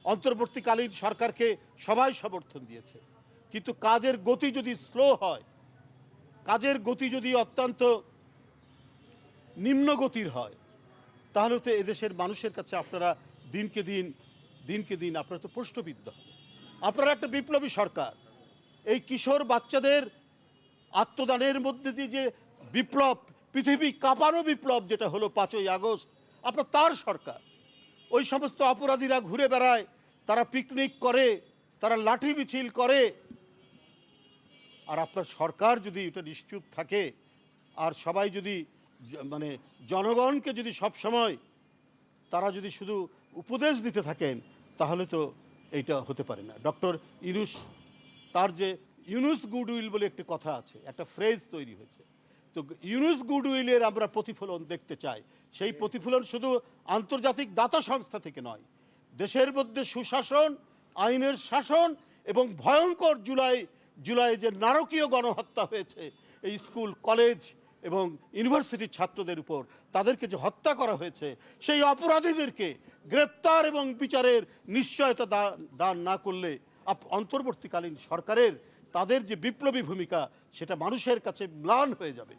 অন্তর্বর্তীকালীন সরকারকে সবাই সমর্থন দিয়েছে, কিন্তু কাজের গতি যদি স্লো হয়, কাজের গতি যদি অত্যন্ত নিম্ন গতির হয়, তাহলে তো এদেশের মানুষের কাছে আপনারা দিনকে দিন আপনারা তো প্রশ্নবিদ্ধ হবে। আপনারা একটা বিপ্লবী সরকার, এই কিশোর বাচ্চাদের আত্মদানের মধ্যে দিয়ে যে বিপ্লব, পৃথিবী কাঁপানো বিপ্লব যেটা হলো 5ই আগস্ট, আপনার তার সরকার। ওই সমস্ত অপরাধীরা ঘুরে বেড়ায়, তারা পিকনিক করে, তারা লাঠি মিছিল করে, আর আপনার সরকার যদি এটা নিশ্চুপ থাকে আর সবাই যদি মানে জনগণকে যদি সব সময় তারা যদি শুধু উপদেশ দিতে থাকেন, তাহলে তো এইটা হতে পারে না। ডক্টর ইউনূস, তার যে ইউনূস গুডউইল বলে একটি কথা আছে, একটা ফ্রেজ তৈরি হয়েছে, তো ইউনূস গুডউইলের আমরা প্রতিফলন দেখতে চাই। সেই প্রতিফলন শুধু আন্তর্জাতিক দাতা সংস্থা থেকে নয়, দেশের মধ্যে সুশাসন, আইনের শাসন এবং ভয়ঙ্কর জুলাই যে নারকীয় গণহত্যা হয়েছে এই স্কুল, কলেজ এবং ইউনিভার্সিটির ছাত্রদের উপর, তাদেরকে যে হত্যা করা হয়েছে, সেই অপরাধীদেরকে গ্রেপ্তার এবং বিচারের নিশ্চয়তা দান না করলে অন্তর্বর্তীকালীন সরকারের তাদের যে বিপ্লবী ভূমিকা, সেটা মানুষের কাছে ম্লান হয়ে যাবে।